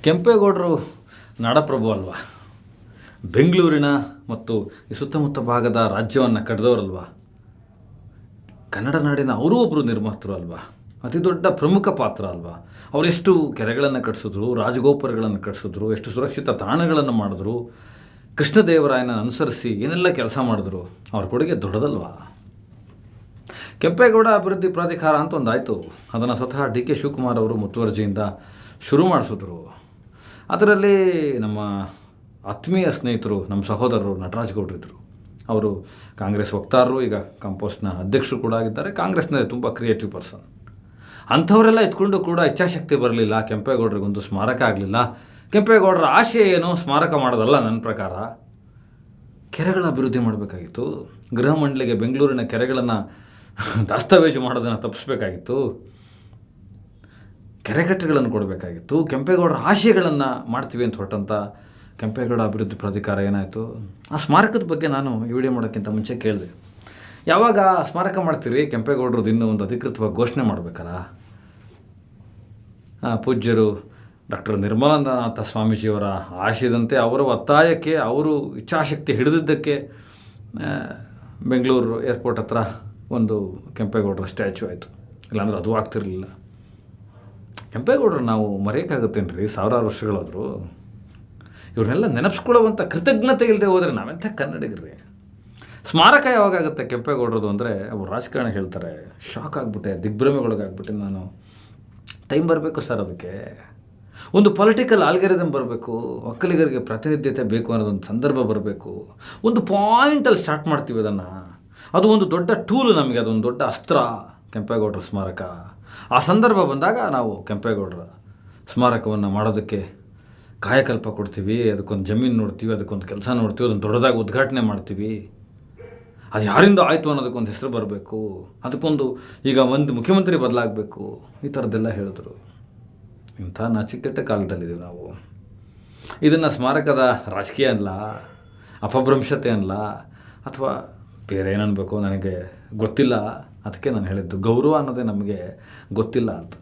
ಕೆಂಪೇಗೌಡರು ನಾಡಪ್ರಭು ಅಲ್ವಾ, ಬೆಂಗಳೂರಿನ ಮತ್ತು ಈ ಸುತ್ತಮುತ್ತ ಭಾಗದ ರಾಜ್ಯವನ್ನು ಕಟ್ಟಿದವರಲ್ವಾ, ಕನ್ನಡ ನಾಡಿನ ಅವರೂ ಒಬ್ಬರು ನಿರ್ಮಾತೃ ಅಲ್ವಾ, ಅತಿ ದೊಡ್ಡ ಪ್ರಮುಖ ಪಾತ್ರ ಅಲ್ವಾ. ಅವರೆಷ್ಟು ಕೆರೆಗಳನ್ನು ಕಟ್ಟಿಸಿದ್ರು, ರಾಜಗೋಪುರಗಳನ್ನು ಕಟ್ಟಿಸಿದ್ರು, ಎಷ್ಟು ಸುರಕ್ಷಿತ ತಾಣಗಳನ್ನು ಮಾಡಿದ್ರು, ಕೃಷ್ಣದೇವರಾಯನ ಅನುಸರಿಸಿ ಏನೆಲ್ಲ ಕೆಲಸ ಮಾಡಿದ್ರು. ಅವ್ರ ಕೊಡುಗೆ ದೊಡ್ಡದಲ್ವಾ. ಕೆಂಪೇಗೌಡ ಅಭಿವೃದ್ಧಿ ಪ್ರಾಧಿಕಾರ ಅಂತ ಒಂದಾಯಿತು. ಅದನ್ನು ಸ್ವತಃ ಡಿ ಕೆ ಶಿವಕುಮಾರ್ ಅವರು ಮುತುವರ್ಜಿಯಿಂದ ಶುರು ಮಾಡಿಸಿದ್ರು. ಅದರಲ್ಲಿ ನಮ್ಮ ಆತ್ಮೀಯ ಸ್ನೇಹಿತರು, ನಮ್ಮ ಸಹೋದರರು ನಟರಾಜಗೌಡರಿದ್ದರು. ಅವರು ಕಾಂಗ್ರೆಸ್ ವಕ್ತಾರರು, ಈಗ ಕಾಂಪೋಸ್ಟ್ನ ಅಧ್ಯಕ್ಷರು ಕೂಡ ಆಗಿದ್ದಾರೆ. ಕಾಂಗ್ರೆಸ್ನಲ್ಲಿ ತುಂಬ ಕ್ರಿಯೇಟಿವ್ ಪರ್ಸನ್. ಅಂಥವರೆಲ್ಲ ಇದ್ಕೊಂಡು ಕೂಡ ಇಚ್ಛಾಶಕ್ತಿ ಬರಲಿಲ್ಲ. ಕೆಂಪೇಗೌಡರಿಗೊಂದು ಸ್ಮಾರಕ ಆಗಲಿಲ್ಲ. ಕೆಂಪೇಗೌಡರ ಆಶಯ ಏನು, ಸ್ಮಾರಕ ಮಾಡೋದಲ್ಲ. ನನ್ನ ಪ್ರಕಾರ ಕೆರೆಗಳ ಅಭಿವೃದ್ಧಿ ಮಾಡಬೇಕಾಗಿತ್ತು. ಗೃಹ ಮಂಡಳಿಗೆ ಬೆಂಗಳೂರಿನ ಕೆರೆಗಳನ್ನು ದಾಸ್ತಾವೇಜು ಮಾಡೋದನ್ನು ತಪ್ಪಿಸ್ಬೇಕಾಗಿತ್ತು. ಕೆರೆಕಟ್ಟೆಗಳನ್ನು ಕೊಡಬೇಕಾಗಿತ್ತು. ಕೆಂಪೇಗೌಡರ ಆಶಯಗಳನ್ನು ಮಾಡ್ತೀವಿ ಅಂತ ಹೊರಟಂಥ ಕೆಂಪೇಗೌಡ ಅಭಿವೃದ್ಧಿ ಪ್ರಾಧಿಕಾರ ಏನಾಯಿತು? ಆ ಸ್ಮಾರಕದ ಬಗ್ಗೆ ನಾನು ಈ ವಿಡಿಯೋ ಮಾಡೋಕ್ಕಿಂತ ಮುಂಚೆ ಕೇಳಿದೆ, ಯಾವಾಗ ಸ್ಮಾರಕ ಮಾಡ್ತೀರಿ? ಕೆಂಪೇಗೌಡರದ್ದು ಇನ್ನೂ ಒಂದು ಅಧಿಕೃತವಾಗಿ ಘೋಷಣೆ ಮಾಡಬೇಕಲ್ಲ. ಪೂಜ್ಯರು ಡಾಕ್ಟರ್ ನಿರ್ಮಲಾನಂದ ಸ್ವಾಮೀಜಿಯವರ ಆಶಯದಂತೆ, ಅವರ ಒತ್ತಾಯಕ್ಕೆ, ಅವರು ಇಚ್ಛಾಶಕ್ತಿ ಹಿಡಿದಿದ್ದಕ್ಕೆ ಬೆಂಗಳೂರು ಏರ್ಪೋರ್ಟ್ ಹತ್ರ ಒಂದು ಕೆಂಪೇಗೌಡರ ಸ್ಟ್ಯಾಚ್ಯೂ ಆಯಿತು. ಇಲ್ಲಾಂದ್ರೆ ಅದು ಆಗ್ತಿರಲಿಲ್ಲ. ಕೆಂಪೇಗೌಡರು ನಾವು ಮರೆಯೋಕ್ಕಾಗುತ್ತೇನು ರೀ? ಸಾವಿರಾರು ವರ್ಷಗಳಾದರೂ ಇವ್ರನ್ನೆಲ್ಲ ನೆನಪಿಸ್ಕೊಳ್ಳುವಂಥ ಕೃತಜ್ಞತೆ ಇಲ್ಲದೆ ಹೋದರೆ ನಾವೆಂಥ ಕನ್ನಡಿಗರು ರೀ. ಸ್ಮಾರಕ ಯಾವಾಗುತ್ತೆ ಕೆಂಪೇಗೌಡರದು ಅಂದರೆ, ಅವರು ರಾಜಕಾರಣ ಹೇಳ್ತಾರೆ, ಶಾಕ್ ಆಗಿಬಿಟ್ಟೆ, ದಿಗ್ಭ್ರಮೆಗೊಳಗಾಗ್ಬಿಟ್ಟೆ ನಾನು. ಟೈಮ್ ಬರಬೇಕು ಸರ್, ಅದಕ್ಕೆ ಒಂದು ಪೊಲಿಟಿಕಲ್ ಆಲ್ಗರಿದಮ್ ಬರಬೇಕು, ಒಕ್ಕಲಿಗರಿಗೆ ಪ್ರಾತಿನಿಧ್ಯತೆ ಬೇಕು ಅನ್ನೋದೊಂದು ಸಂದರ್ಭ ಬರಬೇಕು. ಒಂದು ಪಾಯಿಂಟಲ್ಲಿ ಸ್ಟಾರ್ಟ್ ಮಾಡ್ತೀವಿ ಅದನ್ನು. ಅದು ಒಂದು ದೊಡ್ಡ ಟೂಲ್ ನಮಗೆ, ಅದೊಂದು ದೊಡ್ಡ ಅಸ್ತ್ರ ಕೆಂಪೇಗೌಡರ ಸ್ಮಾರಕ. ಆ ಸಂದರ್ಭ ಬಂದಾಗ ನಾವು ಕೆಂಪೇಗೌಡರ ಸ್ಮಾರಕವನ್ನು ಮಾಡೋದಕ್ಕೆ ಕಾಯಕಲ್ಪ ಕೊಡ್ತೀವಿ. ಅದಕ್ಕೊಂದು ಜಮೀನು ನೋಡ್ತೀವಿ, ಅದಕ್ಕೊಂದು ಕೆಲಸ ನೋಡ್ತೀವಿ, ಅದನ್ನು ದೊಡ್ಡದಾಗಿ ಉದ್ಘಾಟನೆ ಮಾಡ್ತೀವಿ. ಅದು ಯಾರಿಂದ ಆಯಿತು ಅನ್ನೋದಕ್ಕೊಂದು ಹೆಸರು ಬರಬೇಕು, ಅದಕ್ಕೊಂದು ಈಗ ಒಂದು ಮುಖ್ಯಮಂತ್ರಿ ಬದಲಾಗಬೇಕು, ಈ ಥರದ್ದೆಲ್ಲ ಹೇಳಿದ್ರು. ಇಂಥ ನಾಚಿಕೆಟ್ಟ ಕಾಲದಲ್ಲಿದ್ದೀವಿ ನಾವು. ಇದನ್ನು ಸ್ಮಾರಕದ ರಾಜಕೀಯ ಅಲ್ಲ, ಅಪಭ್ರಂಶತೆ ಅಲ್ಲ, ಅಥವಾ ಬೇರೆ ಏನನ್ಬೇಕು ನನಗೆ ಗೊತ್ತಿಲ್ಲ. ಅದಕ್ಕೆ ನಾನು ಹೇಳಿದ್ದು, ಗೌರವ ಅನ್ನೋದೇ ನಮಗೆ ಗೊತ್ತಿಲ್ಲ ಅಂತ.